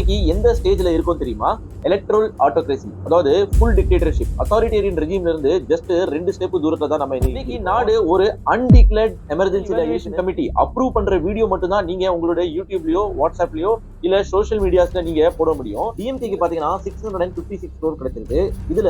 இன்னைக்கு எந்த ஸ்டேஜ்ல இருக்கும் தெரியுமா? எலக்ட்ரல் ஆட்டோகிரசி, அதாவது ஃபுல் டிக்டேட்டர்ஷிப், அத்தாரிட்டேரியன் ரெஜிம்ல இருந்து ஜஸ்ட் 2 ஸ்டெப் தூரத்துல தான் நம்ம இன்னைக்கு நாடு ஒரு undeclared emergency evaluation committee approve பண்ற வீடியோ மட்டும் தான் நீங்க உங்களுடைய யூடியூப்லயோ வாட்ஸ்அப்லயோ இல்ல சோஷியல் மீடியாஸ்ல நீங்க போட முடியும். டிஎம்கேக்கு பாத்தீங்கன்னா 656 crore கிடைச்சிருக்கு. இதுல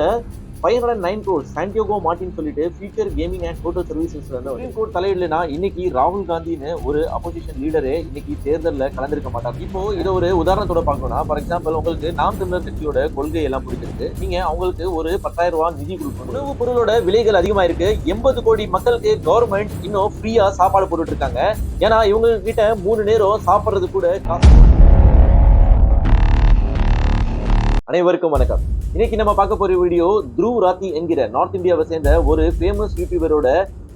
509 crores சாண்டியாகோ மார்டின் சொல்லிட்டு ஃபியூச்சர் கேமிங் அண்ட் போட்டோ சர்வீசஸ்ல இருந்து சுப்ரீம் கோர்ட் தலையிடலனா இன்னைக்கு ராகுல் காந்தின்னு ஒரு அப்போசிஷன் லீடரே இன்னைக்கு தேர்தல்ல கலந்திருக்க மாட்டாங்க. இப்போ இதை ஒரு உதாரணத்தோட பார்க்கணும்னா, ஃபார் எக்ஸாம்பிள் உங்களுக்கு நாம் தமிழர் கட்சியோட கொள்கை எல்லாம் பிடிச்சிருக்கு, நீங்க அவங்களுக்கு ஒரு 10,000 ரூபாய் நிதி கொடுக்கணும். உணவு பொருளோட விலைகள் அதிகமா இருக்கு. 80 கோடி மக்களுக்கு கவர்மெண்ட் இன்னும் ஃப்ரீயா சாப்பாடு போட்டுட்டு இருக்காங்க. ஏன்னா இவங்க கிட்ட 3 நேரம் சாப்பிடுறது கூட காசு. அனைவருக்கும் வணக்கம். இன்னைக்கு நம்ம பார்க்க போற வீடியோ த்ருவ் ராத்தி என்கிற நார்த் இந்தியாவை சேர்ந்த ஒரு ஃபேமஸ் யூடியூபரோட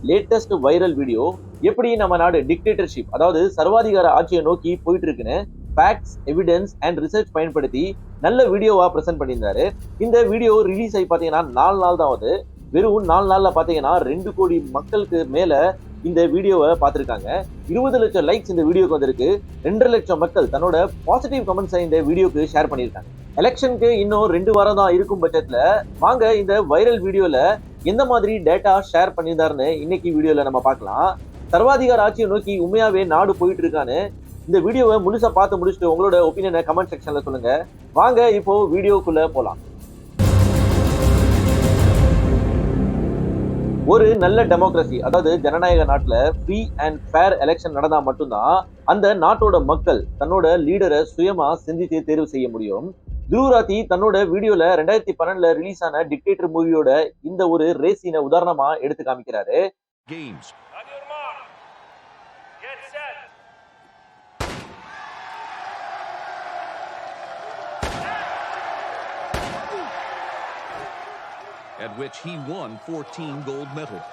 லேட்டஸ்ட் வைரல் வீடியோ. எப்படி நம்ம நாடு டிக்டேட்டர்ஷிப், அதாவது சர்வாதிகார ஆட்சியை நோக்கி போயிட்டு இருக்குன்னு ஃபேக்ட்ஸ், எவிடன்ஸ் அண்ட் ரிசர்ச் பயன்படுத்தி நல்ல வீடியோவா பிரசன்ட் பண்ணியிருந்தாரு. இந்த வீடியோ ரிலீஸ் ஆகி பார்த்தீங்கன்னா 4 நாள் தான் ஆகுது. வெறும் 4 நாள்ல பார்த்தீங்கன்னா 2 கோடி மக்களுக்கு மேல இந்த வீடியோவை பார்த்துருக்காங்க. 20 லட்சம் லைக்ஸ் இந்த வீடியோக்கு வந்திருக்கு. 2.5 லட்சம் மக்கள் தன்னோட பாசிட்டிவ் கமெண்ட்ஸை இந்த வீடியோக்கு ஷேர் பண்ணியிருக்காங்க. எலெக்ஷனுக்கு இன்னும் 2 வாரம் தான் இருக்கும் பட்சத்துல வாங்க இந்த வைரல் வீடியோல எந்த மாதிரி டேட்டா ஷேர் பண்ணியிருந்தாருன்னு இன்னைக்கு வீடியோல நம்ம பார்க்கலாம். சர்வாதிகார ஆட்சியை நோக்கி உண்மையாவே நாடு போயிட்டு இருக்கான்னு இந்த வீடியோவை முழுசா பார்த்து முடிச்சுட்டு உங்களோட ஒப்பீனியனை கமெண்ட் செக்ஷன்ல சொல்லுங்க. வாங்க இப்போ வீடியோக்குள்ள போலாம். ஒரு நல்ல டெமோக்ரஸி, அதாவது ஜனநாயக நாட்டுல ஃப்ரீ அண்ட் ஃபேர் எலெக்ஷன் நடந்தா மட்டும்தான் அந்த நாட்டோட மக்கள் தன்னோட லீடரை சுயமா சிந்தித்து தேர்வு செய்ய முடியும். த்ருவ் ராத்தி தன்னோட வீடியோல 2012 ரிலீஸ் ஆன டிக்டேட்டர் மூவியோட இந்த ஒரு ரேஸ் சீனை உதாரணமா எடுத்து காமிக்கிறாரு. At which he won 14 gold medals.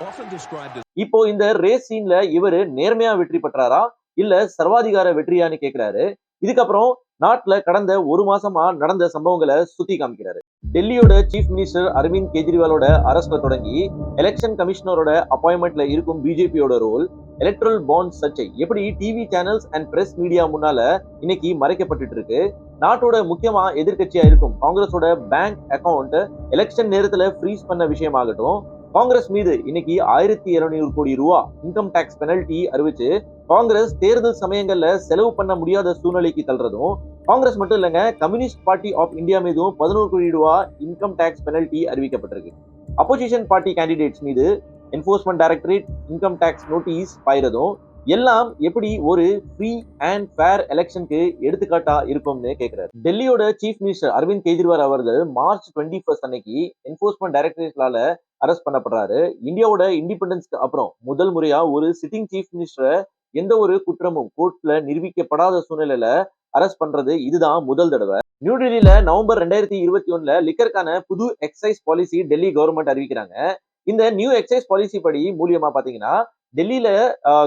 Often described as இப்போ இந்த ரேஸ் சீன்ல இவரு நேர்மையா வெற்றி பெற்றாரா இல்ல சர்வாதிகார வெற்றியான்னு கேக்குறாரு. இதுக்கப்புறம் நாட்டுல கடந்த 1 மாசமா நடந்த சம்பவங்களை சுத்தி காமிக்கிறாரு. டெல்லியோட சீஃப் மினிஸ்டர் அரவிந்த் கெஜ்ரிவாலோட அரஸ்ட்ல தொடங்கி எலெக்ஷன் கமிஷனரோட அப்பாயின்மெண்ட்ல இருக்கும் பிஜேபியோட ரோல், எலக்ட்ரல் பாண்ட் சர்ச்சை எப்படி TV channels and press media முன்னால இன்னைக்கு மறைக்கப்பட்டு இருக்கு. நாட்டோட முக்கியமா எதிர்கட்சியா இருக்கும் காங்கிரஸோட பேங்க் அக்கவுண்ட் எலெக்ஷன் நேரத்துல ஃப்ரீஸ் பண்ண விஷயமாகட்டும், காங்கிரஸ் மீது இன்னைக்கு 1200 கோடி ரூபாய் இன்கம் டாக்ஸ் பெனல்டி அறிவிச்சு காங்கிரஸ் தேர்தல் சமயங்கள்ல செலவு பண்ண முடியாத சூழ்நிலைக்கு தள்ளுறதும், காங்கிரஸ் மட்டும் இல்லைங்க, கம்யூனிஸ்ட் பார்ட்டி ஆஃப் இந்தியா மீதும் 11 கோடி ரூபாய் இன்கம் டாக்ஸ் பெனல்டி அறிவிக்கப்பட்டிருக்கு. அப்போசிஷன் பார்ட்டி கேண்டிடேட்ஸ் மீது enforcement directorate income tax notice பாயிரதும் எல்லாம் எப்படி ஒரு ஃப்ரீ அண்ட் ஃபேர் எலெக்ஷனுக்கு எடுத்துக்காட்டா இருக்கும்னு கேட்கிறாரு. டெல்லியோட சீஃப் மினிஸ்டர் அரவிந்த் கெஜ்ரிவால் அவர்கள் மார்ச் 21 அன்னைக்கு என்ஃபோர்ஸ்மெண்ட் டைரக்டரேட்லால அரெஸ்ட் பண்ணப்படுறாரு. இந்தியாவோட இண்டிபெண்டன்ஸ்க்கு அப்புறம் முதல் முறையா ஒரு சிட்டிங் சீஃப் மினிஸ்டரை எந்த ஒரு குற்றமும் கோர்ட்ல நிரூபிக்கப்படாத சூழ்நிலையில அரெஸ்ட் பண்றது இதுதான் முதல் தடவை. நியூடெல்லியில நவம்பர் 2021 லிக்கருக்கான புது எக்ஸைஸ் பாலிசி டெல்லி கவர்மெண்ட் அறிவிக்கிறாங்க. இந்த நியூ எக்ஸைஸ் பாலிசி படி மூலியமா பாத்தீங்கன்னா டெல்லியில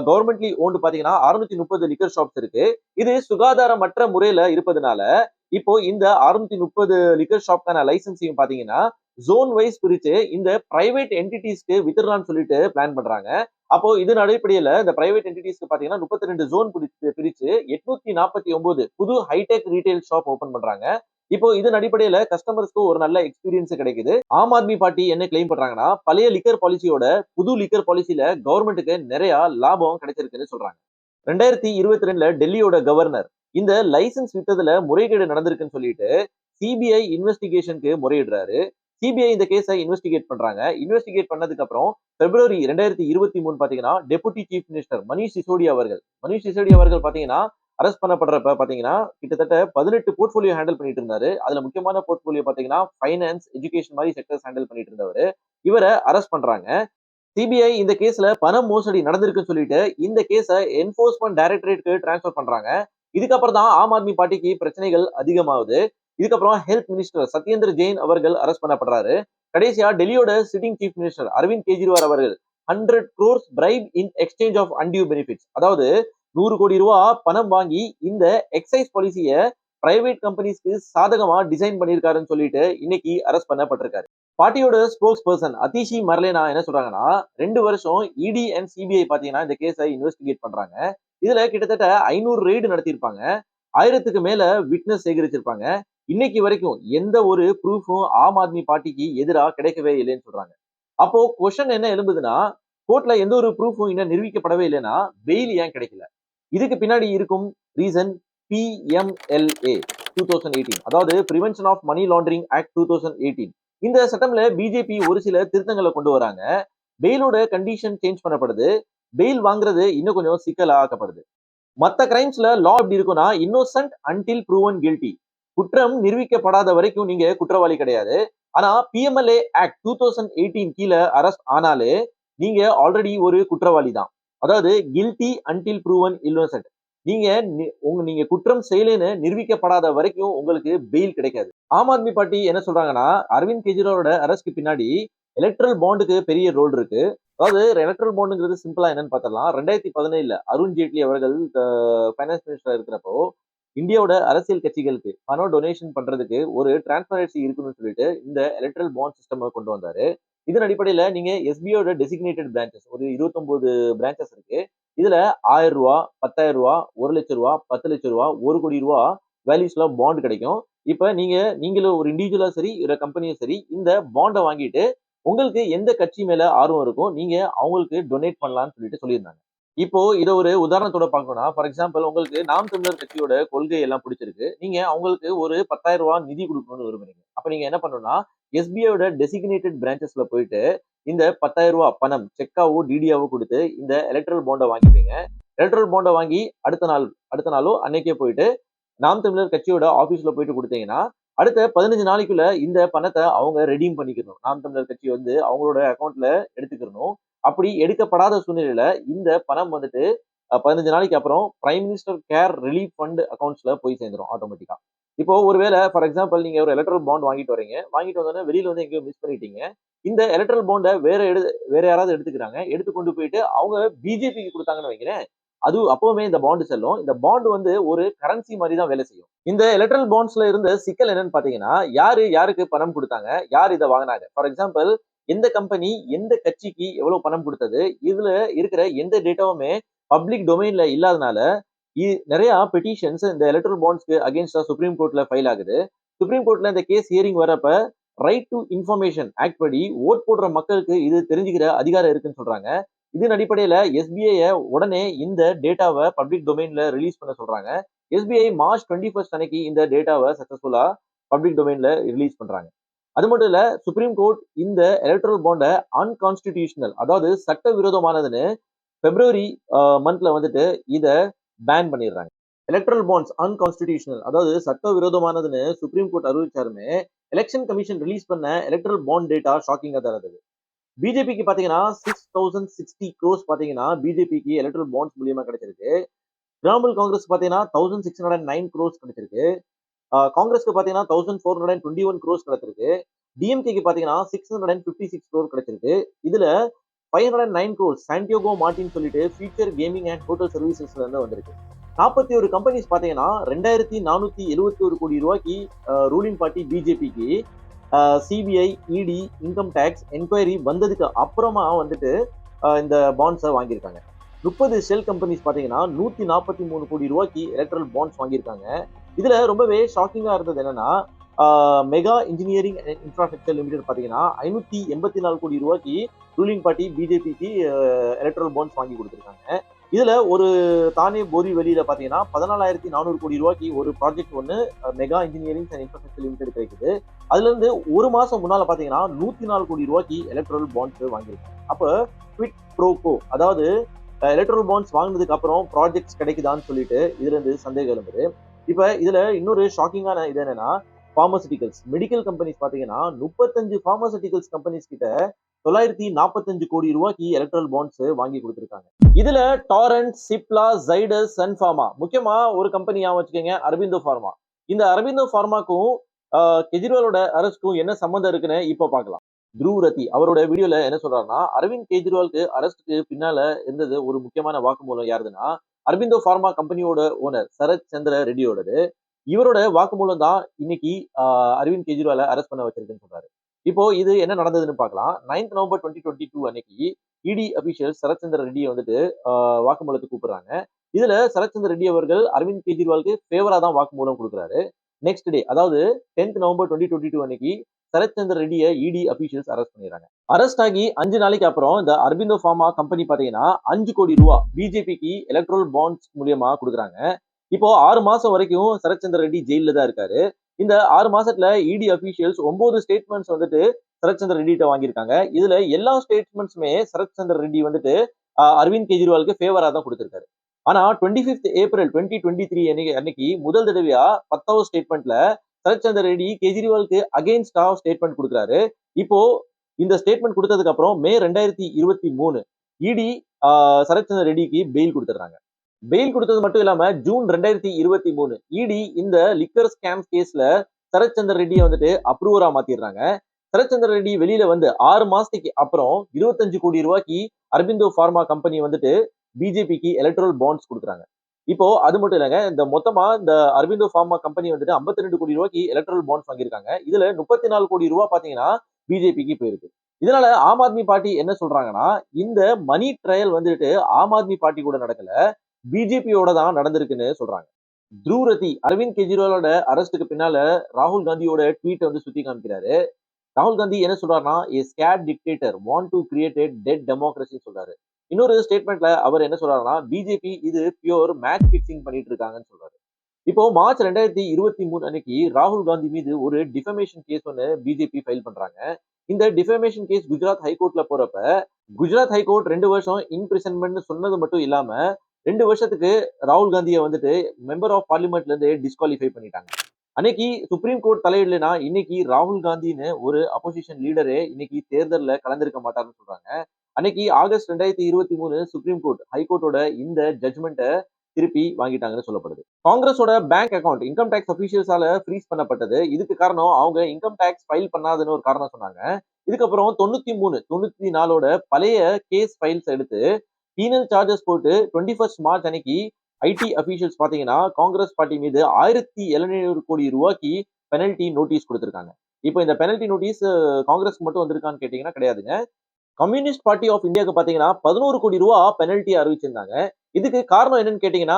கவர்மெண்ட்லி ஓன்டு பாத்தீங்கன்னா 630 லிக்கர் ஷாப்ஸ் இருக்கு. இது சுகாதாரமற்ற முறையில இருப்பதனால இப்போ இந்த 630 லிக்கர் ஷாப்க்கான லைசன்ஸையும் பாத்தீங்கன்னா ஜோன் வைஸ் பிரிச்சு இந்த பிரைவேட் என்டிட்டிஸ்க்கு வித்துடலாம்னு சொல்லிட்டு பிளான் பண்றாங்க. அப்போ இதன் அடிப்படையில இந்த பிரைவேட் என்டிட்டிஸ்க்கு பாத்தீங்கன்னா 32 ஜோன் பிரிச்சு 849 புது ஹைடெக் ரீட்டைல் ஷாப் ஓபன் பண்றாங்க. இப்போ இதன் அடிப்படையில கஸ்டமர்ஸ்க்கு ஒரு நல்ல எக்ஸ்பீரியன்ஸ் கிடைக்குது. ஆம் ஆத்மி பார்ட்டி என்ன கிளைம் பண்றாங்கன்னா, பழைய லிக்கர் பாலிசியோட புது லிக்கர் பாலிசியில கவர்மெண்ட்டுக்கு நிறைய லாபம் கிடைச்சிருக்குன்னு சொல்றாங்க. 2022 டெல்லியோட கவர்னர் இந்த லைசன்ஸ் வித்ததுல முறைகேடு நடந்திருக்குன்னு சொல்லிட்டு சிபிஐ இன்வெஸ்டிகேஷனுக்கு முறையிடுறாரு. சிபிஐ இந்த கேஸை இன்வெஸ்டிகேட் பண்றாங்க. இன்வெஸ்டிகேட் பண்ணதுக்கு அப்புறம் பிப்ரவரி 2023 பாத்தீங்கன்னா deputy chief minister Manish Sisodia அவர்கள் பாத்தீங்கன்னா அரெஸ்ட் பண்ணப்படுறப்ப பாத்தீங்கன்னா கிட்டத்தட்ட 18 போர்ட்போலியோ ஹேண்டில் பண்ணிட்டு இருந்தாரு. அதுல முக்கியமான போர்ட்போலியோ பாத்தீங்கன்னா ஃபைனான்ஸ், எஜுகேஷன் மாதிரி செக்டர்ஸ் ஹேண்டில் பண்ணிட்டு இருந்தவர். இவரை அரெஸ்ட் பண்றாங்க. சிபிஐ இந்த கேஸ்ல பணம் மோசடி நடந்திருக்குன்னு சொல்லிட்டு இந்த கேஸை என்ஃபோர்ஸ்மெண்ட் டைரக்டரேட்க்கு டிரான்ஸ்பர் பண்றாங்க. இதுக்கப்புறம் தான் ஆம் ஆத்மி பார்ட்டிக்கு பிரச்சனைகள் அதிகமாகுது. இதுக்கப்புறம் ஹெல்த் மினிஸ்டர் சத்யேந்திர ஜெயின் அவர்கள் அரெஸ்ட் பண்ணப்படுறாரு. கடைசியா டெல்லியோட sitting chief minister Arvind Kejriwal அவர்கள் 100 crores bribe in exchange of undue benefits, அதாவது 100 கோடி ரூபாய் பணம் வாங்கி இந்த எக்ஸைஸ் பாலிசியை பிரைவேட் கம்பெனிஸ்க்கு சாதகமா டிசைன் பண்ணியிருக்காருன்னு சொல்லிட்டு இன்னைக்கு அரெஸ்ட் பண்ணப்பட்டிருக்காரு. பார்ட்டியோட ஸ்போக்ஸ் பர்சன் அதிஷி மர்லேனா என்ன சொல்றாங்கன்னா 2 வருஷம் இடி அண்ட் சிபிஐ பாத்தீங்கன்னா இந்த கேஸை இன்வெஸ்டிகேட் பண்றாங்க. இதுல கிட்டத்தட்ட 500 ரெய்டு நடத்தியிருப்பாங்க. 1000க்கு மேல விட்னஸ் சேகரிச்சிருப்பாங்க. இன்னைக்கு வரைக்கும் எந்த ஒரு ப்ரூஃபும் ஆம் ஆத்மி பார்ட்டிக்கு எதிரா கிடைக்கவே இல்லைன்னு சொல்றாங்க. அப்போ கொஸ்டின் என்ன எழும்புதுன்னா, கோர்ட்ல எந்த ஒரு ப்ரூஃபும் இன்னும் நிரூபிக்கப்படவே இல்லைன்னா பெயில் ஏன் கிடைக்கல? இதுக்கு பின்னாடி இருக்கும் ரீசன் PMLA 2018, அதாவது prevention of money laundering act 2018. இந்த சட்டம்ல பிஜேபி ஒரு சில திருத்தங்களை கொண்டு வராங்க. பெயிலோட கண்டிஷன் சேஞ்ச் பண்ணப்படுது. பெயில் வாங்குறது இன்னும் கொஞ்சம் சிக்கலா ஆக்கப்படுது. மத்த கிரைம்ஸ்ல லா எப்படி இருக்கும்னா, இன்னோசென்ட் அன்டில் ப்ரூவன் கில்ட்டி. குற்றம் நிரூபிக்கப்படாத வரைக்கும் நீங்க குற்றவாளி கிடையாது. ஆனா PMLA ஆக்ட் 2018 கீழ அரெஸ்ட் ஆனாலே நீங்க ஆல்ரெடி ஒரு குற்றவாளி தான். அதாவது கில்ட்டி அன்டில் ப்ரூவன் இன்னோசென்ட். நீங்க நீங்க குற்றம் செய்யலைன்னு நிரூபிக்கப்படாத வரைக்கும் உங்களுக்கு பெயில் கிடைக்காது. ஆம் ஆத்மி பார்ட்டி என்ன சொல்றாங்கன்னா, அரவிந்த் கெஜ்ரிவாலோட அரெஸ்ட்க்கு பின்னாடி எலக்ட்ரல் பாண்டுக்கு பெரிய ரோல் இருக்கு. அதாவது எலக்ட்ரல் பாண்டுங்கிறது சிம்பிளா என்னன்னு பார்த்தரலாம். 2017ல அருண் ஜேட்லி அவர்கள் ஃபைனான்ஸ் மினிஸ்டரா இருக்கிறப்போ, இந்தியாவோட அரசியல் கட்சிகளுக்கு பணம் டொனேஷன் பண்றதுக்கு ஒரு டிரான்ஸ்பரன்சி இருக்கணும்னு சொல்லிட்டு இந்த எலக்ட்ரல் பாண்ட் சிஸ்டம் கொண்டு வந்தாரு. இதன் அடிப்படையில நீங்க எஸ்பிஐயோட டெசிக்னேட்டட் பிரான்ச்சஸ் ஒரு 29 பிரான்ச்சஸ் இருக்கு. இதுல ரூ. 1000, ரூ. 10,000, ரூ. 1,00,000, ரூ. 10,00,000, ரூ. 1,00,00,000 வேல்யூஸ்ல பாண்ட் கிடைக்கும். இப்ப நீங்களும் ஒரு இண்டிவிஜுவலா சரி, ஒரு கம்பெனியும் சரி, இந்த பாண்ட வாங்கிட்டு உங்களுக்கு எந்த கட்சி மேல ஆர்வம் இருக்கோ, நீங்க அவங்களுக்கு டொனேட் பண்ணலாம்னு சொல்லியிருந்தாங்க. இப்போ இத ஒரு உதாரணத்தோட பார்க்கணும்னா, ஃபார் எக்ஸாம்பிள் உங்களுக்கு நாம் தமிழர் கட்சியோட கொள்கை எல்லாம் பிடிச்சிருக்கு. நீங்க அவங்களுக்கு ஒரு ரூ. 10,000 நிதி குடுக்கணும்னு விரும்புறீங்க. அப்ப நீங்க என்ன பண்ணணும்னா, எஸ்பிஐயோட டெசிக்னேட்டட் பிரான்ச்சஸ்ல போயிட்டு இந்த ரூ. 10,000 பணம் செக்காவோ, டிடியாவோ குடுத்து இந்த எலக்ட்ரல் பாண்ட வாங்கிப்பீங்க. எலக்ட்ரல் பாண்ட வாங்கி அடுத்த நாளோ அன்னைக்கே போயிட்டு நாம் தமிழர் கட்சியோட ஆபீஸ்ல போயிட்டு குடுத்தீங்கன்னா, அடுத்த 15 நாளைக்குள்ள இந்த பணத்த அவங்க ரெடீம் பண்ணிக்கணும். நாம் தமிழர் கட்சி வந்து அவங்களோட அக்கவுண்ட்ல எடுத்துக்கிறணும். அப்படி எடுக்கப்படாத சூழ்நிலையில இந்த பணம் வந்துட்டு 15 நாளைக்கு அப்புறம் prime minister care relief fund அக்கவுண்ட்ஸ்ல போய் சேர்ந்துரும் ஆட்டோமேட்டிக்கா. இப்போ ஒருவேளை ஃபார் எக்ஸாம்பிள் நீங்க ஒரு எலக்ட்ரல் பாண்ட் வாங்கிட்டு வரீங்க. வாங்கிட்டு வந்தோனே வெளியில வந்து எங்கேயோ மிஸ் பண்ணிட்டீங்க. இந்த எலக்ட்ரல் பாண்ட வேற யாராவது எடுத்துக்கிறாங்க. எடுத்து கொண்டு போயிட்டு அவங்க பிஜேபிக்கு குடுத்தாங்கன்னு வைங்களேன். அது அப்பவுமே இந்த பாண்ட் செல்லும். இந்த பாண்ட் வந்து ஒரு கரன்சி மாரி தான் வேலை செய்யும். இந்த எலக்ட்ரல் பாண்ட்ஸ்ல இருந்த சிக்கல் என்னன்னு பார்த்தீங்கன்னா, யாருக்கு பணம் குடுத்தாங்க? யார் இத வாங்குனாங்க? ஃபார் எக்ஸாம்பிள் எந்த கம்பெனி, எந்த கட்சிக்கு எவ்வளவு பணம் குடுத்தது? இதுல இருக்கிற எந்த டேட்டாவுமே பப்ளிக் டொமைன்ல இல்லாதனால, நெறைய பெட்டிஷன்ஸ் இந்த எலக்ட்ரல் பாண்ட்ஸ்க்கு அகைன்ஸ்டா சுப்ரீம் கோர்ட்ல ஃபைல் ஆகுது. சுப்ரீம் கோர்ட்ல இந்த கேஸ் ஹியரிங் வரப்ப, ரைட் டூ இன்ஃபர்மேஷன் ஆக்ட் படி ஓட் போடுற மக்களுக்கு இது தெரிஞ்சுக்கிற அதிகாரம் இருக்குன்னு சொல்றாங்க. இதன் அடிப்படையில எஸ்பிஐ உடனே இந்த டேட்டாவை பப்ளிக் டொமைன்ல ரிலீஸ் பண்ண சொல்றாங்க. எஸ்பிஐ மார்ச் 21 அன்னைக்கு இந்த டேட்டாவை சக்சஸ்ஃபுல்லா பப்ளிக் டொமைன்ல ரிலீஸ் பண்றாங்க. அது மட்டும் இல்ல, சுப்ரீம் கோர்ட் இந்த எலக்ட்ரல் பாண்ட அன்கான்ஸ்டிடியூஷனல், அதாவது சட்டவிரோதமானதுன்னு பிப்ரவரி மந்த்ல வந்துட்டு இத பேன் பண்ணிடுறாங்க. எலக்ட்ரல் பாண்ட்ஸ் அன்கான்ஸ்டிடியூஷனல், அதாவது சட்டவிரோதமானதுன்னு சுப்ரீம் கோர்ட் அறிவிச்சாருமே, எலெக்ஷன் கமிஷன் ரிலீஸ் பண்ண எலக்ட்ரல் பாண்ட் டேட்டா ஷாக்கிங்கா தான் இருந்தது. பிஜேபிக்கு பாத்தீங்கன்னா 6060 crores பாத்தீங்கன்னா பிஜேபிக்கு எலக்ட்ரல் பாண்ட்ஸ் மூலியமா கிடைச்சிருக்கு. திரிணாமுல் காங்கிரஸ் பாத்தீங்கன்னா 1609 crores கிடைச்சிருக்கு. காங்கிரஸ்க்கு பாத்தீங்கன்னா 1421 crores கிடைச்சிருக்கு. டிஎம்கேக்கு பாத்தீங்கன்னா 656 crore கிடைச்சிருக்கு. இதுல 509 crores சாண்டியாகோ மார்டின் சொல்லிட்டு ஃபியூச்சர் கேமிங் அண்ட் ஹோட்டல் சர்வீசஸ்ல இருந்து வந்திருக்கு. 41 கம்பெனிஸ் பாத்தீங்கன்னா 2471 கோடி ரூபாய்க்கு ரூலிங் பார்ட்டி பிஜேபிக்கு சிபிஐ, இடி, இன்கம் டேக்ஸ் என்கொயரி வந்ததுக்கு அப்புறமா வந்துட்டு இந்த பாண்ட்ஸை வாங்கியிருக்காங்க. 30 ஷெல் கம்பெனிஸ் பாத்தீங்கன்னா 143 கோடி ரூபாய்க்கு எலக்ட்ரல் பாண்ட்ஸ் வாங்கியிருக்காங்க. இதுல ரொம்பவே ஷாக்கிங்கா இருந்தது என்னன்னா, mega engineering and infrastructure limited பாத்தீங்கன்னா 584 கோடி ரூபாய்க்கு ரூலிங் பார்ட்டி பிஜேபிக்கு எலக்ட்ரல் பாண்ட்ஸ் வாங்கி கொடுத்திருக்காங்க. இதுல ஒரு தானே போரிவலியில பாத்தீங்கன்னா 14,400 கோடி ரூபாய்க்கு ஒரு ப்ராஜெக்ட் ஒன்னு mega engineering and infrastructure limited கிடைக்குது. அதுல இருந்து ஒரு மாசம் முன்னால பாத்தீங்கன்னா 104 கோடி ரூபாய்க்கு எலக்ட்ரல் பாண்ட்ஸ் வாங்கியிருக்காங்க. அப்ப குவிட் ப்ரோகோ, அதாவது எலக்ட்ரல் பாண்ட்ஸ் வாங்கினதுக்கு அப்புறம் ப்ராஜெக்ட்ஸ் கிடைக்குதான்னு சொல்லிட்டு இதுல இருந்து சந்தேகம் எழும்புது. இப்ப இதுல இன்னொரு ஷாக்கிங்கான இது என்னன்னா, பார்மசூட்டிகல்ஸ், மெடிக்கல் கம்பெனிஸ் பாத்தீங்கன்னா 35 பார்மசூட்டிகல்ஸ் கம்பெனிஸ் கிட்ட 945 கோடி ரூபாய்க்கு எலக்ட்ரல் பாண்ட்ஸ் வாங்கி கொடுத்திருக்காங்க. இதுல டாரண்ட், சிப்லா, ஜைடஸ், சன் ஃபார்மா, முக்கியமா ஒரு கம்பெனியா வச்சுக்கோங்க, அரபிந்தோ ஃபார்மா. இந்த அரபிந்தோ ஃபார்மாக்கும் கெஜ்ரிவாலோட அரெஸ்ட்க்கும் என்ன சம்பந்தம் இருக்குன்னு இப்ப பார்க்கலாம். த்ருவ் ரத்தி அவரோட வீடியோல என்ன சொல்றாருன்னா, அரவிந்த் கெஜ்ரிவாலுக்கு அரெஸ்ட்க்கு பின்னால இருந்தது ஒரு முக்கியமான வாக்குமூலம் யாருதுன்னா, அரபிந்தோ ஃபார்மா கம்பெனியோட ஓனர் சரத் சந்திர ரெட்டியோடது. இவரோட வாக்குமூலம் தான் இன்னைக்கு அரவிந்த் கெஜ்ரிவாலை அரெஸ்ட் பண்ண வச்சிருக்குன்னு சொல்றாரு. இப்போ இது என்ன நடந்ததுன்னு பார்க்கலாம். 9th நவம்பர் 2022 அன்னைக்கு இடி அபிஷியல்ஸ் சரத்சந்திர ரெட்டியை வந்துட்டு வாக்குமூலத்துக்கு கூப்பிடுறாங்க. இதுல சரத்சந்திர ரெட்டி அவர்கள் அரவிந்த் கெஜ்ரிவாலுக்கு ஃபேவரா தான் வாக்குமூலம் கொடுக்குறாரு. நெக்ஸ்ட் டே, அதாவது 10th நவம்பர் 2022 அன்னைக்கு சரத்சந்திர ரெட்டியை இடி அபிஷியல்ஸ் அரெஸ்ட் பண்ணிடுறாங்க. அரெஸ்ட் ஆகி 5 நாளைக்கு அப்புறம் இந்த அரபிந்தோ ஃபார்மா கம்பெனி பாத்தீங்கன்னா 5 கோடி ரூபாய் பிஜேபிக்கு எலக்ட்ரல் பாண்ட்ஸ் மூலியமா கொடுக்குறாங்க. இப்போ 6 மாசம் வரைக்கும் சரத்சந்திர ரெட்டி ஜெயில தான் இருக்காரு. இந்த 6 மாசத்துல இடி அபிஷியல்ஸ் 9 ஸ்டேட்மெண்ட்ஸ் வந்துட்டு சரத்சந்திர ரெட்டிட்ட வாங்கியிருக்காங்க. இதுல எல்லா ஸ்டேட்மெண்ட்ஸுமே சரத்சந்திர ரெட்டி வந்துட்டு அரவிந்த் கெஜ்ரிவாலுக்கு ஃபேவரா தான் கொடுத்திருக்காரு. ஆனா 25th ஏப்ரல் 2023 அன்னைக்கு முதல் தடவையா 10வது ஸ்டேட்மெண்ட்ல சரத்சந்திர ரெட்டி கெஜ்ரிவாலுக்கு அகைன்ஸ்டா ஸ்டேட்மெண்ட் கொடுக்குறாரு. இப்போ இந்த ஸ்டேட்மெண்ட் கொடுத்ததுக்கு அப்புறம் மே 2023 இடி சரத்சந்திர ரெட்டிக்கு பெயில் கொடுத்துறாங்க. பெயில் கொடுத்தது மட்டும் இல்லாம ஜூன் 2023 இடி இந்த லிக்கர் ஸ்கேம் கேஸ்ல சரத்சந்திர ரெட்டியை வந்துட்டு அப்ரூவரா மாத்திடுறாங்க. சரத்சந்திர ரெட்டி வெளியில வந்து 6 மாசத்துக்கு அப்புறம் 25 கோடி ரூபாய்க்கு அரபிந்தோ ஃபார்மா கம்பெனி வந்துட்டு பிஜேபிக்கு எலக்ட்ரல் பாண்ட்ஸ் கொடுக்குறாங்க. இப்போ அது மட்டும் இல்லைங்க, இந்த மொத்தமா இந்த அரபிந்தோ ஃபார்மா கம்பெனி வந்துட்டு 52 கோடி ரூபாய்க்கு எலக்ட்ரல் பாண்ட்ஸ் வாங்கியிருக்காங்க. இதுல 34 கோடி ரூபாய் பாத்தீங்கன்னா பிஜேபிக்கு போயிருக்கு. இதனால ஆம் ஆத்மி பார்ட்டி என்ன சொல்றாங்கன்னா, இந்த மணி ட்ரையல் வந்துட்டு ஆம் ஆத்மி பார்ட்டி கூட நடக்கல, பிஜேபியோட தான் நடந்திருக்குன்னு சொல்றாங்க. த்ருவ் ரத்தி அரவிந்த் கெஜ்ரிவாலோட அரெஸ்டுக்கு பின்னால ராகுல் காந்தியோட ட்வீட் வந்து சுத்தி காமிக்கிறாரு. ராகுல் காந்தி என்ன சொல்றாருன்னா, a scared dictator want to create a dead democracy சொல்றாரு. இன்னொரு ஸ்டேட்மெண்ட்ல அவர் என்ன சொல்றாருன்னா, பிஜேபி இது பியூர் மேட்ச் பிக்சிங் பண்ணிட்டு இருக்காங்கன்னு சொல்றாரு. இப்போ மார்ச் 2023 அன்னைக்கு ராகுல் காந்தி மீது ஒரு டிஃபமேஷன் கேஸ் ஒன்னு பிஜேபி ஃபைல் பண்றாங்க. இந்த டிஃபமேஷன் கேஸ் குஜராத் ஹைகோர்ட்ல போறப்ப குஜராத் ஹைகோர்ட் 2 வருஷம் இம்பிரிசன்மெண்ட் சொன்னது மட்டும் இல்லாம 2 வருஷத்துக்கு ராகுல் காந்தியை வந்துட்டு மெம்பர் ஆஃப் பார்லிமெண்ட்ல இருந்து டிஸ்குவாலிஃபை பண்ணிட்டாங்க. அன்னைக்கு சுப்ரீம் கோர்ட் தலையிடலைன்னா இன்னைக்கு ராகுல் காந்தின்னு ஒரு அப்போசிஷன் லீடரே இன்னைக்கு தேர்தல்ல கலந்திருக்க மாட்டாருன்னு சொல்றாங்க. அன்னைக்கு ஆகஸ்ட் 2023 சுப்ரீம் கோர்ட் ஹைகோர்ட்டோட இந்த ஜட்மெண்ட்டை திருப்பி வாங்கிட்டாங்கன்னு சொல்லப்படுது. காங்கிரஸோட பேங்க் அக்கௌண்ட் இன்கம் டேக்ஸ் அபிஷியல்ஸால ஃப்ரீஸ் பண்ணப்பட்டது. இதுக்கு காரணம் அவங்க இன்கம் டேக்ஸ் ஃபைல் பண்ணாதுன்னு ஒரு காரணம் சொன்னாங்க. இதுக்கப்புறம் 94 பழைய கேஸ் ஃபைல்ஸ் எடுத்து பீனல் சார்ஜஸ் போட்டு 21 மார்ச் அன்னைக்கு ஐடி அபிஷியல்ஸ் பாத்தீங்கன்னா காங்கிரஸ் பார்ட்டி மீது 1700 கோடி ரூபாய்க்கு பெனல்டி நோட்டீஸ் கொடுத்திருக்காங்க. இப்போ இந்த பெனல்டி நோட்டீஸ் காங்கிரஸ்க்கு மட்டும் வந்திருக்கான்னு கேட்டீங்கன்னா கிடையாதுங்க. கம்யூனிஸ்ட் பார்ட்டி ஆஃப் இந்தியாவுக்கு பாத்தீங்கன்னா 11 கோடி ரூபாய் பெனல்ட்டி அறிவிச்சிருந்தாங்க. இதுக்கு காரணம் என்னன்னு கேட்டீங்கன்னா,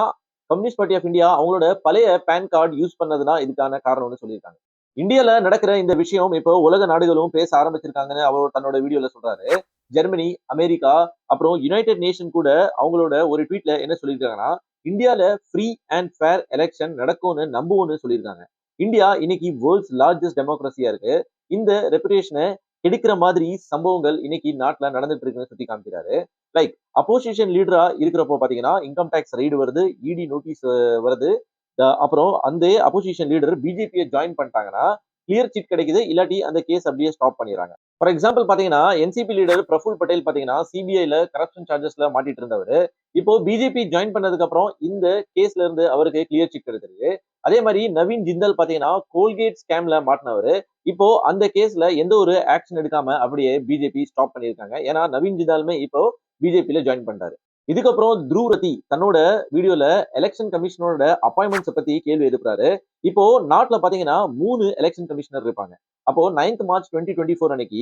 கம்யூனிஸ்ட் பார்ட்டி ஆஃப் இந்தியா அவங்களோட பழைய பேன் கார்டு யூஸ் பண்ணதுதான் இதுக்கான காரணம்னு சொல்லியிருக்காங்க. இந்தியால நடக்கிற இந்த விஷயம் இப்போ உலக நாடுகளும் பேச ஆரம்பிச்சிருக்காங்கன்னு அவர் தன்னோட வீடியோல சொல்றாரு. ஜெர்மனி, அமெரிக்கா, அப்புறம் யுனைடெட் நேஷன் கூட அவங்களோட ஒரு ட்வீட்ல என்ன சொல்லியிருக்காங்கன்னா, இந்தியால ஃப்ரீ அண்ட் ஃபேர் எலெக்ஷன் நடக்கும்னு நம்புவோம்னு சொல்லியிருக்காங்க. இந்தியா இன்னைக்கு வேர்ல்ட்ஸ் லார்ஜஸ்ட் டெமோக்ரஸியா இருக்கு. இந்த ரெப்புடேஷனை கெடுக்கிற மாதிரி சம்பவங்கள் இன்னைக்கு நாட்டுல நடந்துட்டு இருக்குன்னு சுட்டி காமிக்கிறாரு. லைக் அப்போசிஷன் லீடரா இருக்கிறப்போ பாத்தீங்கன்னா இன்கம் டேக்ஸ் ரைடு வருது, இடி நோட்டீஸ் வருது. அப்புறம் அந்த அப்போசிஷன் லீடர் பிஜேபியை ஜாயின் பண்ணிட்டாங்கன்னா கிளியர் சிட் கிடைக்குது, இல்லாட்டி அந்த கேஸ் அப்படியே ஸ்டாப் பண்ணிடுறாங்க. ஃபார் எக்ஸாம்பிள் பாத்தீங்கன்னா என்சிபி லீடர் பிரஃபுல் பட்டேல் பாத்தீங்கன்னா சிபிஐல கரப்ஷன் சார்ஜஸ்ல மாட்டிட்டு இருந்தவர் இப்போ பிஜேபி ஜாயின் பண்ணதுக்கு அப்புறம் இந்த கேஸ்ல இருந்து அவருக்கு கிளியர் சிட் கிடைச்சிருக்கு. அதே மாதிரி நவீன் ஜிந்தல் பாத்தீங்கன்னா கோல்கேட் ஸ்கேம்ல மாட்டினவர் இப்போ அந்த கேஸ்ல எந்த ஒரு ஆக்ஷன் எடுக்காம அப்படியே பிஜேபி ஸ்டாப் பண்ணிருக்காங்க. ஏன்னா நவீன் ஜிந்தாலுமே இப்போ பிஜேபியில ஜாயின் பண்றாரு. இதுக்கப்புறம் த்ருவ் ரத்தி தன்னோட வீடியோல எலெக்ஷன் கமிஷனரோட அப்பாயின்மெண்ட்ஸ் பத்தி கேள்வி எழுப்புறாரு. இப்போ நாட்டுல பாத்தீங்கன்னா 3 எலெக்ஷன் கமிஷனர் இருப்பாங்க. அப்போ 9th மார்ச் 2024 அன்னைக்கு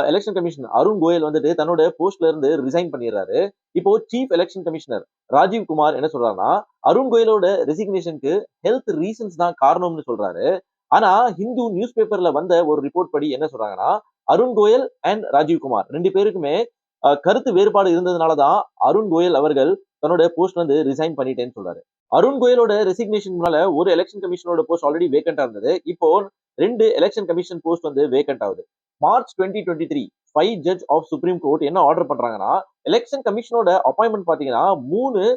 எலெக்ஷன் கமிஷனர் அருண் கோயல் வந்துட்டு தன்னோட போஸ்ட்ல இருந்து ரிசைன் பண்ணிடுறாரு. இப்போ chief election commissioner Rajiv Kumar என்ன சொல்றாருன்னா, அருண் கோயலோட ரெசிக்னேஷனுக்கு ஹெல்த் ரீசன்ஸ் தான் காரணம்னு சொல்றாரு. ஆனா ஹிந்து நியூஸ் பேப்பர்ல வந்த ஒரு ரிப்போர்ட் படி என்ன சொல்றாங்கன்னா, அருண் கோயல் அண்ட் ராஜீவ் குமார் 2 பேருக்குமே கருத்து வேறுபாடு இருந்ததுனாலதான் அருண் கோயல் அவர்கள் தன்னோட போஸ்ட்ல இருந்து ரிசைன் பண்ணிட்டேன்னு சொல்றாரு. அருண் கோயலோட ரெசிக்னேஷன் முன்னால ஒரு எலெக்ஷன் கமிஷனோட போஸ்ட் ஆல்ரெடி வேக்கண்டா இருந்தது. இப்போ 2 எலெக்ஷன் கமிஷன் போஸ்ட் வந்து வேக்கண்ட் ஆகுது. March 2023 5 judge of supreme court என்ன ஆர்டர் பண்றாங்கன்னா, எலெக்ஷன் கமிஷனோட அப்பாயின்மெண்ட் பாத்தீங்கன்னா 3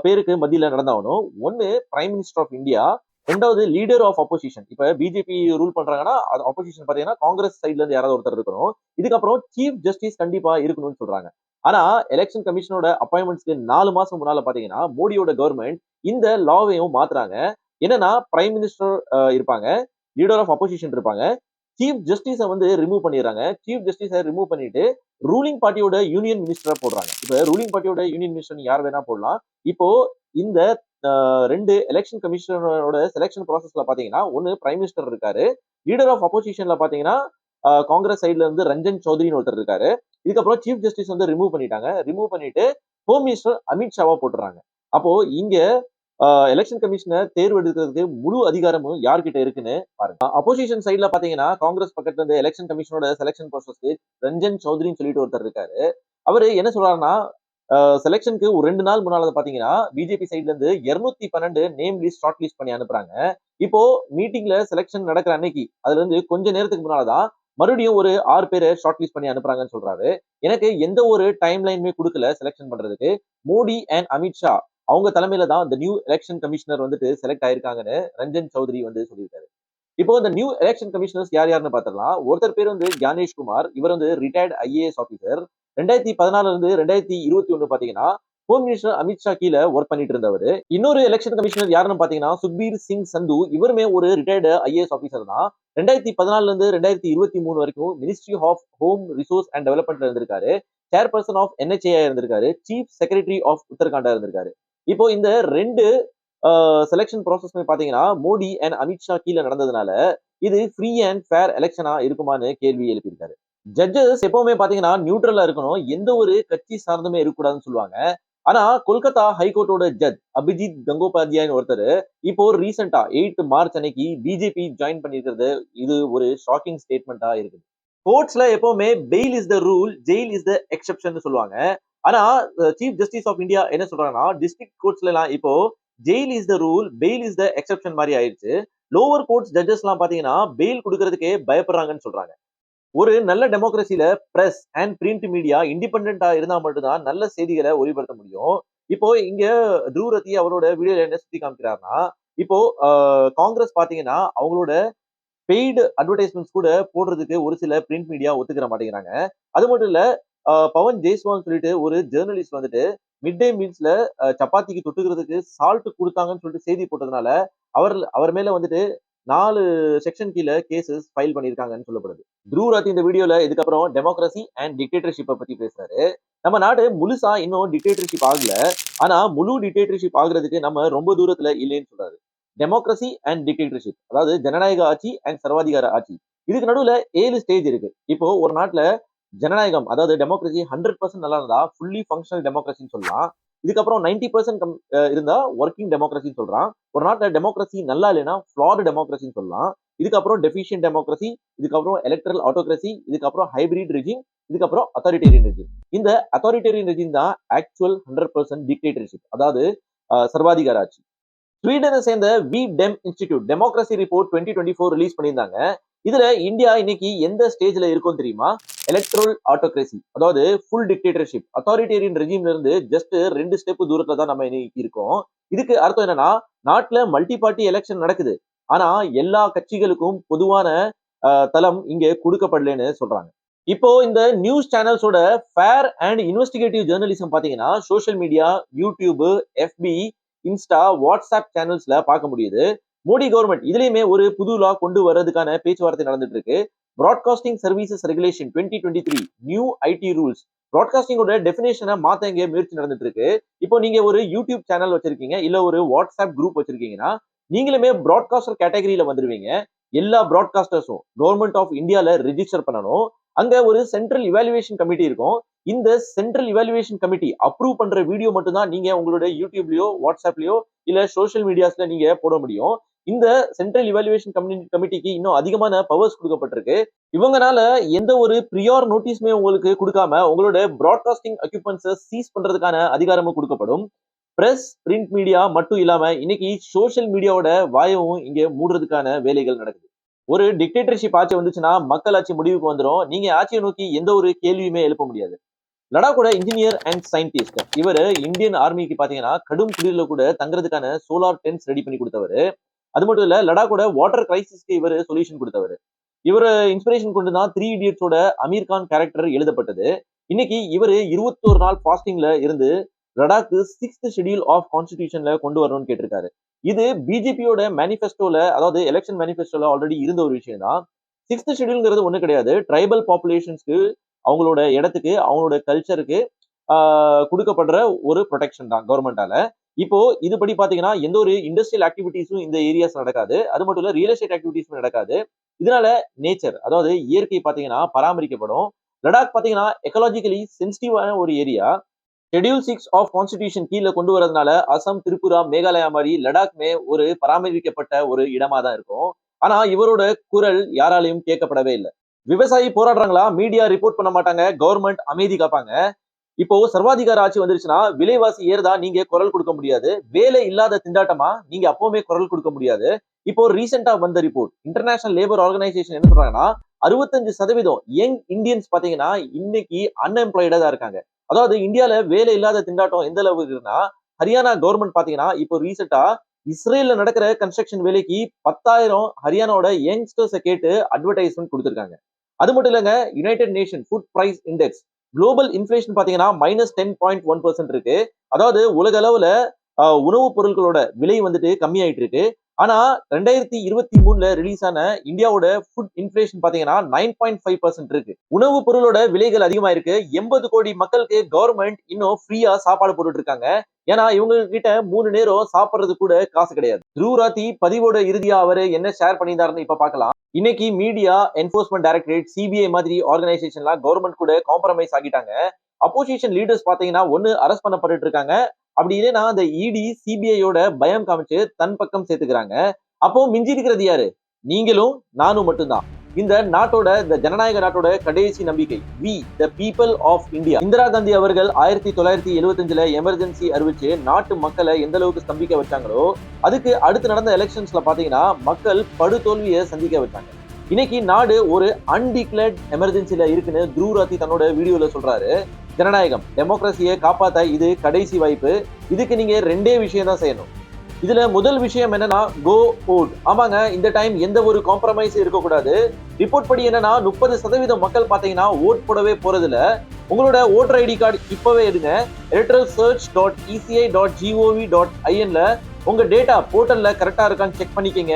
பேருக்கு மத்தியில நடந்தாகணும். ஒன்னு பிரைம் மினிஸ்டர் ஆஃப் இந்தியா, ரெண்டாவது லீடர் ஆஃப் அப்போசிஷன். இப்ப பிஜேபி ரூல் பண்றாங்கன்னா அப்போசிஷன் பாத்தீங்கன்னா காங்கிரஸ் சைட்ல இருந்து யாராவது ஒருத்தர் இருக்கணும். இதுக்கப்புறம் சீஃப் ஜஸ்டிஸ் கண்டிப்பா இருக்கணும்னு சொல்றாங்க. ஆனா எலெக்ஷன் கமிஷனோட அப்பாயின்மெண்ட்ஸ்க்கு 4 மாசம் முன்னால பாத்தீங்கன்னா மோடியோட கவர்மெண்ட் இந்த லாவையும் மாத்துறாங்க. என்னன்னா பிரைம் மினிஸ்டர் இருப்பாங்க, லீடர் ஆஃப் அப்போசிஷன் இருப்பாங்க, சீஃப் ஜஸ்டிஸை வந்து ரிமூவ் பண்ணிடுறாங்க. சீஃப் ஜஸ்டிஸை ரிமூவ் பண்ணிட்டு ரூலிங் பார்ட்டியோட யூனியன் மினிஸ்டரா போடுறாங்க. இப்ப ரூலிங் பார்ட்டியோட யூனியன் மினிஸ்டர் யார் வேணா போடலாம். இப்போ இந்த 2 எலெக்ஷன் கமிஷனரோட செலெக்ஷன் ப்ராசஸ்ல பாத்தீங்கன்னா ஒன்னு பிரைம் மினிஸ்டர் இருக்காரு, லீடர் ஆஃப் அப்போசிஷன்ல பாத்தீங்கன்னா காங்கிரஸ் சைட்ல இருந்து ரஞ்சன் சௌத்ரின்னு ஒருத்தர் இருக்காரு. இதுக்கப்புறம் சீஃப் ஜஸ்டிஸ் வந்து ரிமூவ் பண்ணிட்டாங்க. ரிமூவ் பண்ணிட்டு ஹோம் மினிஸ்டர் அமித்ஷாவா போட்டுறாங்க. அப்போ இங்க எலெக்ஷன் கமிஷனர் தேர்வு எடுக்கிறதுக்கு முழு அதிகாரமும் யார்கிட்ட இருக்குன்னு பாருங்க. அப்போசிஷன் சைட்ல பாத்தீங்கன்னா காங்கிரஸ் பக்கத்துல இருந்து எலெக்ஷன் கமிஷனோட செலக்ஷன் ப்ராசஸ்க்கு ரஞ்சன் சௌத்ரின்னு சொல்லிட்டு ஒருத்தர் இருக்காரு. அவரு என்ன சொல்றாருன்னா செலக்ஷனுக்கு ஒரு 2 நாள் முன்னால பாத்தீங்கன்னா பிஜேபி சைட்ல இருந்து 212 நேம் லிஸ்ட் ஷார்ட் லிஸ்ட் பண்ணி அனுப்புறாங்க. இப்போ மீட்டிங்ல செலக்ஷன் நடக்கிற அன்னைக்கு அதுல இருந்து கொஞ்ச நேரத்துக்கு முன்னாலதான் மறுபடியும் ஒரு 6 பேரை ஷார்ட் லிஸ்ட் பண்ணி அனுப்புறாங்கன்னு சொல்றாரு. எனக்கு எந்த ஒரு டைம் லைனுமே கொடுக்கல செலக்ஷன் பண்றதுக்கு. மோடி அண்ட் அமித்ஷா அவங்க தலைமையில தான் இந்த நியூ எலெக்ஷன் கமிஷனர் வந்துட்டு செலக்ட் ஆயிருக்காங்கன்னு ரஞ்சன் சௌத்ரி வந்து சொல்லியிருக்காரு. இப்போ இந்த நியூ எலெக்ஷன் கமிஷனர்ஸ் யார் யாருன்னு பாத்திரலாம். ஒருத்தர் பேர் வந்து ஞானேஷ் குமார். இவர் வந்து ரிட்டையர்ட் ஐஏஎஸ் ஆபீசர். 2014 இருந்து 2021 பாத்தீங்கன்னா ஹோம் மினிஸ்டர் அமித்ஷா கீழே ஒர்க் பண்ணிட்டு இருந்தவர். இன்னொரு எலெக்ஷன் கமிஷனர் யாருன்னு பாத்தீங்கன்னா சுக்பீர் சிங் சந்து. இவருமே ஒரு ரிட்டையர்டு ஐஏஎஸ் ஆபீசர் தான். 2014 இருந்து 2023 வரைக்கும் ministry of home resource and டெவலப்மெண்ட்ல இருந்திருக்காரு. சேர்பர்சன் ஆஃப் NHAI இருந்திருக்காரு. சீஃப் செக்ரட்டரி ஆஃப் உத்தரகாண்டா இருந்திருக்காரு. இப்போ இந்த 2 செலக்ஷன் ப்ராசஸ்மே பாத்தீங்கன்னா மோடி அண்ட் அமித்ஷா கீழே நடந்ததுனால இது ஃப்ரீ அண்ட் ஃபேர் எலெக்ஷனா இருக்குமான்னு கேள்வி எழுப்பியிருக்காரு. ஜட்ஜஸ் எப்பவுமே பாத்தீங்கன்னா நியூட்ரலா இருக்கணும். எந்த ஒரு கட்சி சார்ந்துமே இருக்கக்கூடாதுன்னு சொல்லுவாங்க. ஆனா கொல்கத்தா ஹைகோர்ட்டோட ஜட்ஜ் அபிஜித் கங்கோபாத்யாயன்னு ஒருத்தர் இப்போ ரீசெண்டா 8 மார்ச் அன்னைக்கு பிஜேபி ஜாயின் பண்ணிருக்கிறது இது ஒரு ஷாக்கிங் ஸ்டேட்மெண்டா இருக்குது. கோர்ட்ஸ்ல எப்பவுமே fail is the rule, jail is the exception சொல்லுவாங்க. ஆனா சீஃப் ஜஸ்டிஸ் ஆஃப் இந்தியா என்ன சொல்றாங்கன்னா டிஸ்ட்ரிக்ட் கோர்ட்ஸ்ல எல்லாம் இப்போ jail is the rule, fail is the exception மாதிரி ஆயிடுச்சு. லோவர் கோர்ட்ஸ் ஜட்ஜஸ் எல்லாம் பாத்தீங்கன்னா பெயில் கொடுக்கறதுக்கே பயப்படுறாங்கன்னு சொல்றாங்க. ஒரு நல்ல டெமோக்ரஸில பிரஸ் அண்ட் பிரிண்ட் மீடியா இண்டிபெண்டா இருந்தா மட்டும்தான் நல்ல செய்திகளை ஒளிபரத்த முடியும். இப்போ இங்க த்ரூரதி அவரோட வீடியோல என்ன சுத்தி காமிக்கிறாருன்னா இப்போ காங்கிரஸ் பாத்தீங்கன்னா அவங்களோட பெய்டு அட்வர்டைஸ்மெண்ட்ஸ் கூட போடுறதுக்கு ஒரு சில பிரிண்ட் மீடியா ஒத்துக்கிற மாட்டேங்கிறாங்க. அது மட்டும் இல்ல பவன் ஜெய்ஸ்வால் சொல்லிட்டு ஒரு ஜேர்னலிஸ்ட் வந்துட்டு மிட் டே மீல்ஸ்ல சப்பாத்திக்கு தொட்டுக்கிறதுக்கு சால்ட் கொடுத்தாங்கன்னு சொல்லிட்டு செய்தி போட்டதுனால அவர் மேல வந்துட்டு 4 செக்ஷன் கீழே கேசஸ் ஃபைல் பண்ணிருக்காங்கன்னு சொல்லப்படுது. த்ரூராத் இந்த வீடியோல இதுக்கப்புறம் டெமோக்ரஸி அண்ட் டிக்டேட்டர்ஷிப்பை பத்தி பேசுறாரு. நம்ம நாடு முழுசா இன்னும் டிக்டேட்டர்ஷிப் ஆகல. ஆனா முழு டிக்டேட்டர்ஷிப் ஆகுறதுக்கு நம்ம ரொம்ப தூரத்துல இல்லைன்னு சொல்றாரு. டெமோக்ரஸி அண்ட் டிக்டேட்டர்ஷிப் அதாவது ஜனநாயக ஆட்சி அண்ட் சர்வாதிகார ஆட்சி இதுக்கு நடுவுல 7 ஸ்டேஜ் இருக்கு. இப்போ ஒரு நாட்டுல ஜனநாயகம் அதாவது டெமோக்ரஸி 100% நல்லா இருந்தா ஃபுல்லி ஃபங்க்ஷனல் டெமோக்ரஸின்னு சொல்லலாம். இதுக்கப்புறம் 90% இருந்தா ஒர்க்கிங் டெமோக்ரஸின்னு சொல்றான். ஒரு நாட்டுல டெமோக்ரஸி நல்லா இல்லைன்னா ஃபிளாட் டெமோக்ரஸின்னு சொல்லலாம். இதுக்கப்புறம் டெஃபிஷியன்ட் டெமோக்ரஸி, இதுக்கப்புறம் எலக்ட்ரல் ஆட்டோக்ரஸி, இதுக்கப்புறம் ஹைபிரிட் ரெஜிம், இதுக்கப்புறம் அத்தாரிட்டேரியன் ரெஜிம். இந்த அத்தாரிட்டேரியன் ரெஜிம் தான் ஆக்சுவல் 100% டிக்டேட்டர்ஷிப் அதாவது சர்வாதிகார ஆட்சி. ஸ்வீடனை சேர்ந்த V Dem institute democracy report 2024 release பண்ணியிருந்தாங்க. இதுல இந்தியா இன்னைக்கு எந்த ஸ்டேஜ்ல இருக்கும் தெரியுமா? எலக்ட்ரல் ஆட்டோக்ரஸி அதாவது ஃபுல் டிக்டேட்டர்ஷிப் அத்தாரிட்டேரியன் ரெஜிம்ல இருந்து ஜஸ்ட் 2 ஸ்டெப் தூரத்துல தான் நம்ம இன்னைக்கு இருக்கோம். இதுக்கு அர்த்தம் என்னன்னா நாட்டுல மல்டி பார்ட்டி எலெக்ஷன் நடக்குது. ஆனா எல்லா கட்சிகளுக்கும் பொதுவான தளம் இங்க கொடுக்கப்படலன்னு சொல்றாங்க. இப்போ இந்த நியூஸ் சேனல்ஸோட ஃபேர் அண்ட் இன்வெஸ்டிகேட்டிவ் ஜேர்னலிசம் பாத்தீங்கன்னா social media, YouTube, FB, Insta, WhatsApp சேனல்ஸ்ல பார்க்க முடியுது. மோடி கவர்மெண்ட் இதுலயுமே ஒரு புது லா கொண்டு வர்றதுக்கான பேச்சுவார்த்தை நடந்துட்டு இருக்கு. Broadcasting services regulation 2023 new IT rules பிராட்காஸ்டிங்கோட டெஃபினேஷனை மாத்த இங்க முயற்சி நடந்துட்டு இருக்கு. இப்போ நீங்க ஒரு யூடியூப் சேனல் வச்சிருக்கீங்க இல்ல ஒரு வாட்ஸ்அப் குரூப் வச்சிருக்கீங்கன்னா நீங்களுமே பிராட்காஸ்டர் கேட்டகரியில வந்துருவீங்க. எல்லா பிராட்காஸ்டர்ஸும் கவர்மெண்ட் ஆஃப் இந்தியால ரெஜிஸ்டர் பண்ணணும். அங்க ஒரு சென்ட்ரல் இவாலுவேஷன் கமிட்டி இருக்கும். இந்த சென்ட்ரல் இவாலுவேஷன் கமிட்டி அப்ரூவ் பண்ற வீடியோ மட்டும் தான் நீங்க உங்களுடைய யூடியூப்லயோ வாட்ஸ்அப்லயோ இல்ல சோசியல் மீடியாஸ்ல நீங்க போட முடியும். இந்த சென்ட்ரல் இவாலுவேஷன் கமிட்டிக்கு இன்னும் அதிகமான பவர்ஸ் கொடுக்கப்பட்டிருக்கு. இவங்கனால எந்த ஒரு ப்ரியார் நோட்டீஸ்மே உங்களுக்கு கொடுக்காம உங்களோட பிராட்காஸ்டிங் எக்யூப்மெண்ட்ஸை சீஸ் பண்றதுக்கான அதிகாரமும் கொடுக்கப்படும். பிரஸ் பிரிண்ட் மீடியா மட்டும் இல்லாம இன்னைக்கு சோசியல் மீடியாவோட வாயவும் இங்க மூடுறதுக்கான வேலைகள் நடக்குது. ஒரு டிக்டேட்டர்ஷிப் ஆட்சி வந்துச்சுன்னா மக்கள் ஆட்சி முடிவுக்கு வந்துடும். நீங்க ஆட்சியை நோக்கி எந்த ஒரு கேள்வியுமே எழுப்ப முடியாது. லடாக்கோட இன்ஜினியர் அண்ட் சயின்டிஸ்ட் இவர் இந்தியன் ஆர்மிக்கு பாத்தீங்கன்னா கடும் குளிர்ல கூட தங்குறதுக்கான சோலார் டென்ட்ஸ் ரெடி பண்ணி கொடுத்தவர். அது மட்டும் இல்ல லடாக்கோட வாட்டர் கிரைசிஸ்க்கு இவர் சொல்யூஷன் கொடுத்தவர். இவர் இன்ஸ்பிரேஷன் கொண்டு தான் 3 இடியட்ஸோட அமீர் கான் கேரக்டர் எழுதப்பட்டது. இன்னைக்கு இவர் 21 நாள் ஃபாஸ்டிங்ல இருந்து லடாக்கு 6th ஷெட்யூல் ஆஃப் கான்ஸ்டிடியூஷன்ல கொண்டு வரணும்னு கேட்டிருக்காரு. இது பிஜேபியோட மேனிஃபெஸ்டோல அதாவது எலெக்ஷன் மேனிஃபெஸ்டோல ஆல்ரெடி இருந்த ஒரு விஷயம் தான். 6th ஷெட்யூல்ங்கிறது ஒண்ணு கிடையாது. ட்ரைபல் பாப்புலேஷன்ஸ்க்கு அவங்களோட இடத்துக்கு அவங்களோட கல்ச்சருக்கு கொடுக்கப்படுற ஒரு ப்ரொடெக்ஷன் தான் கவர்மெண்டால. இப்போ இதுபடி பாத்தீங்கன்னா எந்த ஒரு இண்டஸ்ட்ரியல் ஆக்டிவிட்டிஸும் இந்த ஏரியாஸ் நடக்காது. அது மட்டும் இல்ல ரியல் எஸ்டேட் ஆக்டிவிட்டிஸும் நடக்காது. இதனால நேச்சர், அதாவது இயற்கை பாத்தீங்கன்னா பராமரிக்கப்படும். லடாக் பாத்தீங்கன்னா எக்கலாஜிக்கலி சென்சிட்டிவான ஒரு ஏரியா. ஷெட்யூல் 6 ஆஃப் கான்ஸ்டிடியூஷன் கீழ கொண்டு வரதுனால அசாம், திரிபுரா, மேகாலயா மாதிரி லடாக்மே ஒரு பராமரிக்கப்பட்ட ஒரு இடமா தான் இருக்கும். ஆனா இவரோட குரல் யாராலையும் கேட்கப்படவே இல்ல. விவசாயி போராடுறாங்களா, மீடியா ரிப்போர்ட் பண்ண மாட்டாங்க, கவர்மெண்ட் அமைதி காப்பாங்க. இப்போ சர்வாதிகார ஆட்சி வந்துருச்சுன்னா விலைவாசி ஏறுதா நீங்க குரல் கொடுக்க முடியாது. வேலை இல்லாத திண்டாட்டமா நீங்க அப்பவுமே குரல் கொடுக்க முடியாது. இப்போ ரீசெண்டா வந்த ரிப்போர்ட், இன்டர்நேஷனல் லேபர் ஆர்கனைசேஷன் என்ன சொல்றாங்கன்னா 65% யங் இந்தியன்ஸ் பாத்தீங்கன்னா இன்னைக்கு அன்எம்ப்ளாய்டா தான் இருக்காங்க. அதாவது இந்தியால வேலை இல்லாத திண்டாட்டம் எந்த அளவுக்கு இருக்குன்னா, ஹரியானா கவர்மெண்ட் பாத்தீங்கன்னா இப்போ ரீசெண்டா இஸ்ரேல்ல நடக்கிற கன்ஸ்ட்ரக்ஷன் வேலைக்கு 10,000 ஹரியானாவோட யங்ஸ்டர்ஸை கேட்டு அட்வர்டைஸ்மெண்ட் கொடுத்திருக்காங்க. அது மட்டும் இல்லங்க, united nation food price index global inflation பாத்தீங்கன்னா -10.1% இருக்கு. அதாவது உலக அளவுல உணவுப் பொருட்களோட விலை வந்துட்டு கம்மியாயிட்டு இருக்கு. ஆனா 2023ல ரிலீஸ் ஆன இந்தியாவோட ஃபுட் இன்ஃபிளேஷன் பாத்தீங்கன்னா 9.5% இருக்கு. உணவுப் பொருளோட விலைகள் அதிகமா இருக்கு. 80 கோடி மக்களுக்கு கவர்மெண்ட் இன்னும் ஃப்ரீயா சாப்பாடு போட்டுட்டு இருக்காங்க. ஏன்னா இவங்க கிட்ட 3 நேரம் சாப்பிடுறது கூட காசு கிடையாது. த்ருவ் ராத்தி பதிவோட இறுதியா அவரு என்ன ஷேர் பண்ணியிருந்தாருன்னு இப்ப பார்க்கலாம். இன்னைக்கு மீடியா, என்ஃபோர்ஸ்மெண்ட் டைரக்டரேட், சிபிஐ மாதிரி ஆர்கனைசேஷன்லாம் கவர்மெண்ட் கூட காம்ப்ரமைஸ் ஆகிட்டாங்க. அப்போசிஷன் லீடர்ஸ் பாத்தீங்கன்னா ஒண்ணு அரெஸ்ட் பண்ணப்பட்டு இருக்காங்க. அப்படி இல்லைன்னா அந்த இடி, சிபிஐயோட பயம் காமிச்சு தன் பக்கம் சேர்த்துக்கிறாங்க. அப்போ மிஞ்சி இருக்கிறது யாரு? நீங்களும் நானும் மட்டும்தான். இந்த நாட்டோட, இந்த ஜனநாயக நாட்டோட கடைசி நம்பிக்கை we the people of India. Indira Gandhi அவர்கள் 1975ல எமர்ஜென்சி அறிவிச்சு நாட்டு மக்களை எந்த அளவுக்கு ஸ்தம்பிக்க வச்சாங்களோ, அதுக்கு அடுத்து நடந்த எலெக்ஷன்ஸ்ல பாத்தீங்கன்னா மக்கள் படுதோல்வியை சந்திக்க வச்சாங்க. இன்னைக்கு நாடு ஒரு அன்டிக்ளேர்ட் எமர்ஜென்சில இருக்குன்னு த்ருவ் ராத்தி தன்னோட வீடியோல சொல்றாரு. ஜனநாயகம், டெமோக்ரஸியை காப்பாத்த இது கடைசி வாய்ப்பு. இதுக்கு நீங்க 2 விஷயம் தான் செய்யணும். இதுல முதல் விஷயம் என்னன்னா, கோ ஓட். ஆமாங்க, இந்த டைம் எந்த ஒரு காம்ப்ரமைஸும் இருக்கக்கூடாது. ரிப்போர்ட் படி என்னன்னா 30% மக்கள் பாத்தீங்கன்னா ஓட் போடவே போறதில்ல. உங்களோட ஓட்டர் ஐடி கார்டு இப்பவே எடுங்க. electoralsearch.eca.gov.inல உங்க டேட்டா போர்ட்டல்ல கரெக்டா இருக்கான்னு செக் பண்ணிக்கங்க.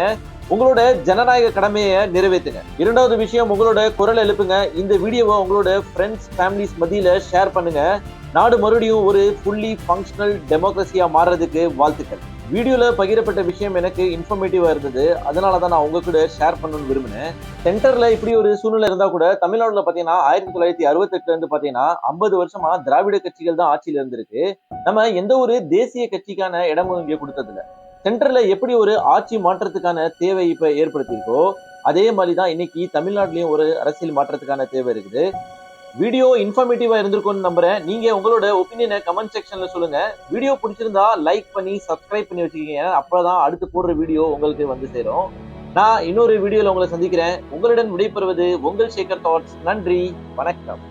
உங்களோட ஜனநாயக கடமையை நிறைவேற்றுங்க. இரண்டாவது விஷயம், உங்களோட குரல் எழுப்புங்க. இந்த வீடியோவை உங்களோட ஃப்ரெண்ட்ஸ், ஃபேமிலிஸ் மத்தியில ஷேர் பண்ணுங்க. நாடு மறுபடியும் ஒரு ஃபுல்லி ஃபங்க்ஷனல் டெமோக்ரஸியா மாறுறதுக்கு வாழ்த்துக்கள். வீடியோல பகிரப்பட்ட விஷயம் எனக்கு இன்ஃபர்மேட்டிவா இருந்தது. அதனாலதான் நான் உங்க கூட ஷேர் பண்ணணும்னு விரும்பினேன். சென்டர்ல இப்படி ஒரு சூழ்நிலை இருந்தா கூட தமிழ்நாடுல பாத்தீங்கன்னா 1968ல இருந்து பாத்தீங்கன்னா 50 வருஷமா திராவிட கட்சிகள் தான் ஆட்சியில இருந்திருக்கு. நம்ம எந்த ஒரு தேசிய கட்சிக்கான இடமும் இங்க கொடுத்ததில்ல. சென்டர்ல எப்படி ஒரு ஆட்சி மாற்றத்துக்கான தேவை இப்ப ஏற்படுத்தியிருக்கோ, அதே மாதிரிதான் இன்னைக்கு தமிழ்நாட்டிலையும் ஒரு அரசியல் மாற்றத்துக்கான தேவை இருக்குது. வீடியோ இன்ஃபர்மேட்டிவா இருந்திருக்கும்னு நம்புறேன். நீங்க உங்களோட ஒப்பீனியனை கமெண்ட் செக்ஷன்ல சொல்லுங்க. வீடியோ பிடிச்சிருந்தா லைக் பண்ணி சப்ஸ்கிரைப் பண்ணி வச்சுக்கீங்க. அப்பதான் அடுத்து போடுற வீடியோ உங்களுக்கு வந்து சேரும். நான் இன்னொரு வீடியோல உங்களை சந்திக்கிறேன். உங்களுடன் விடைபெறுவது உங்கள் சேகர் தாட்ஸ். நன்றி, வணக்கம்.